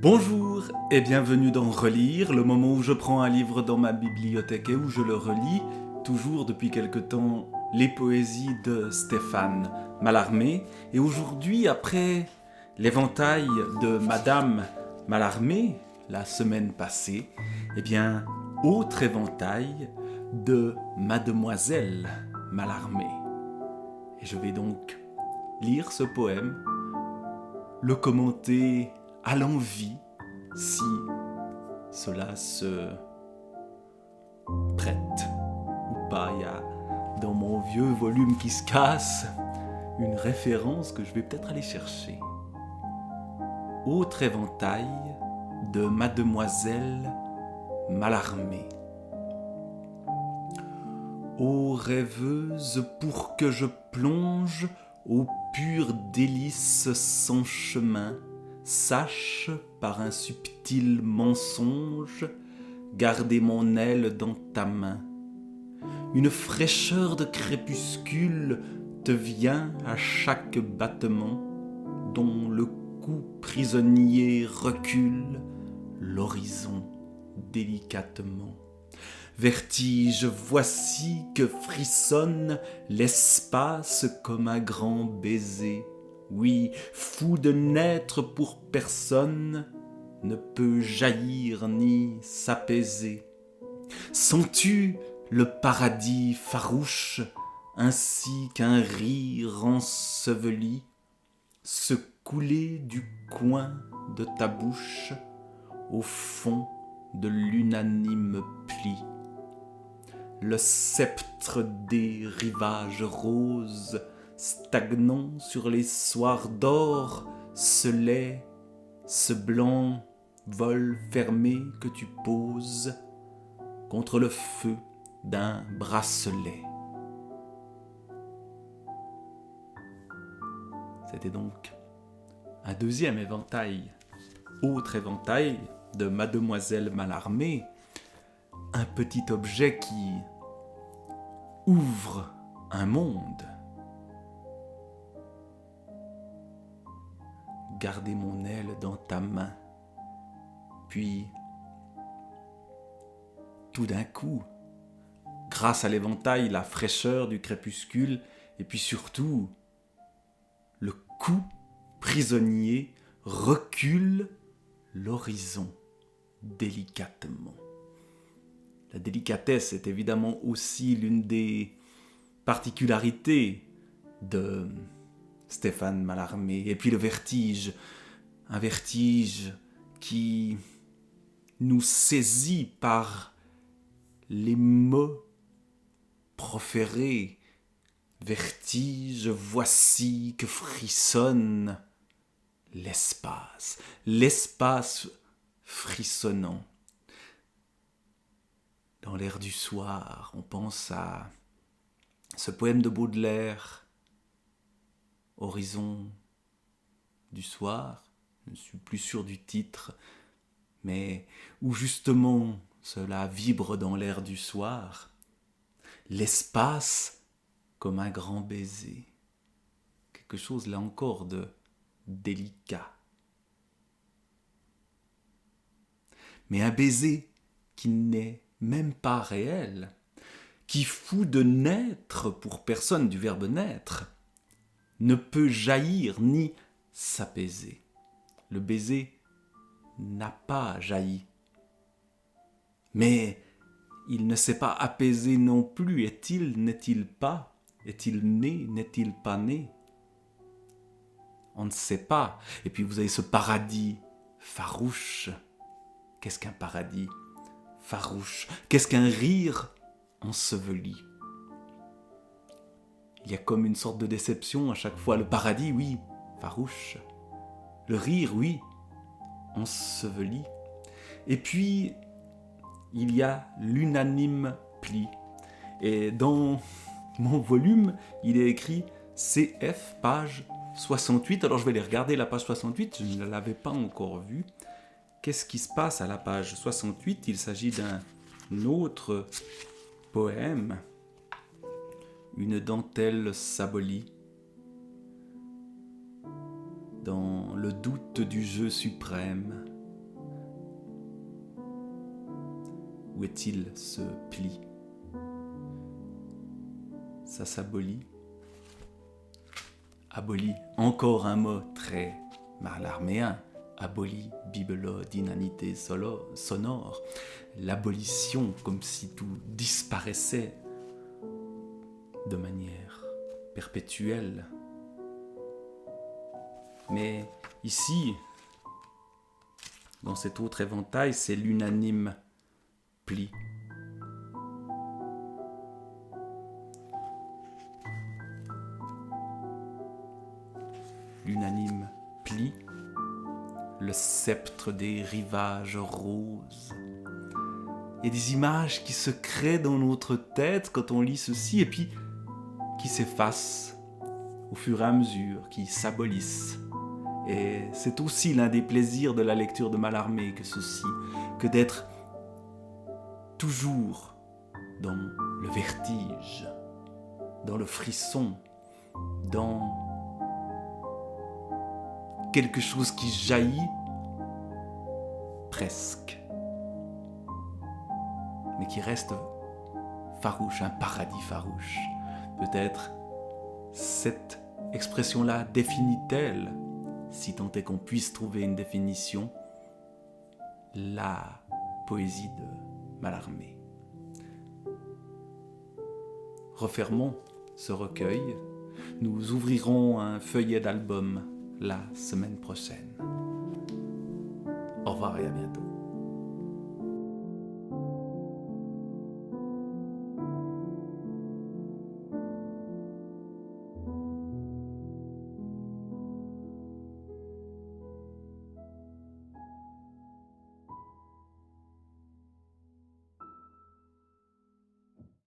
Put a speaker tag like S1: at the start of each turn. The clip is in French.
S1: Bonjour et bienvenue dans Relire, le moment où je prends un livre dans ma bibliothèque et où je le relis, toujours depuis quelque temps, les poésies de Stéphane Mallarmé. Et aujourd'hui, après l'éventail de Madame Mallarmé, la semaine passée, eh bien, autre éventail de Mademoiselle Mallarmé. Et je vais donc lire ce poème, le commenter à l'envi, si cela se prête ou pas. Il y a dans mon vieux volume qui se casse une référence que je vais peut-être aller chercher. Autre éventail de Mademoiselle Mallarmé. Ô rêveuse, pour que je plonge au pur délice sans chemin, sache, par un subtil mensonge, garder mon aile dans ta main. Une fraîcheur de crépuscule te vient à chaque battement, dont le cou prisonnier recule l'horizon délicatement. Vertige, voici que frissonne l'espace comme un grand baiser. Oui, fou de n'être pour personne, ne peut jaillir ni s'apaiser. Sens-tu le paradis farouche, ainsi qu'un rire enseveli, se couler du coin de ta bouche au fond de l'unanime pli? Le sceptre des rivages roses, stagnant sur les soirs d'or, ce lait, ce blanc vol fermé que tu poses contre le feu d'un bracelet. C'était donc un deuxième éventail, autre éventail de Mademoiselle Mallarmé, un petit objet qui ouvre un monde. Garder mon aile dans ta main. Puis, tout d'un coup, grâce à l'éventail, la fraîcheur du crépuscule, et puis surtout, le cou prisonnier recule l'horizon délicatement. La délicatesse est évidemment aussi l'une des particularités de Stéphane Mallarmé. Et puis le vertige, un vertige qui nous saisit par les mots proférés. Vertige, voici que frissonne l'espace, l'espace frissonnant. Dans l'air du soir, on pense à ce poème de Baudelaire, Horizon du soir, je ne suis plus sûr du titre, mais où justement cela vibre dans l'air du soir, l'espace comme un grand baiser, quelque chose là encore de délicat. Mais un baiser qui n'est même pas réel, qui fout de naître pour personne du verbe naître, ne peut jaillir ni s'apaiser. Le baiser n'a pas jailli. Mais il ne s'est pas apaisé non plus. Est-il, n'est-il pas? Est-il né, n'est-il pas né? On ne sait pas. Et puis vous avez ce paradis farouche. Qu'est-ce qu'un paradis farouche? Qu'est-ce qu'un rire enseveli? Il y a comme une sorte de déception à chaque fois. Le paradis, oui, farouche. Le rire, oui, enseveli. Et puis, il y a l'unanime pli. Et dans mon volume, il est écrit CF, page 68. Alors je vais aller regarder la page 68, je ne l'avais pas encore vue. Qu'est-ce qui se passe à la page 68? Il s'agit d'un autre poème. Une dentelle s'abolit. Dans le doute du jeu suprême, Où est-il ce pli? Ça s'abolit. Abolit, encore un mot très malarméen. Abolit, bibelot, d'inanité sonore. L'abolition, comme si tout disparaissait de manière perpétuelle. Mais ici, dans cet autre éventail, c'est l'unanime pli. L'unanime pli, le sceptre des rivages roses. Il y a des images qui se créent dans notre tête quand on lit ceci et puis qui s'effacent au fur et à mesure, qui s'abolissent. Et c'est aussi l'un des plaisirs de la lecture de Mallarmé que ceci, que d'être toujours dans le vertige, dans le frisson, dans quelque chose qui jaillit presque, mais qui reste farouche, un paradis farouche. Peut-être cette expression-là définit-elle, si tant est qu'on puisse trouver une définition, la poésie de Mallarmé. Refermons ce recueil. Nous ouvrirons un feuillet d'album la semaine prochaine. Au revoir et à bientôt.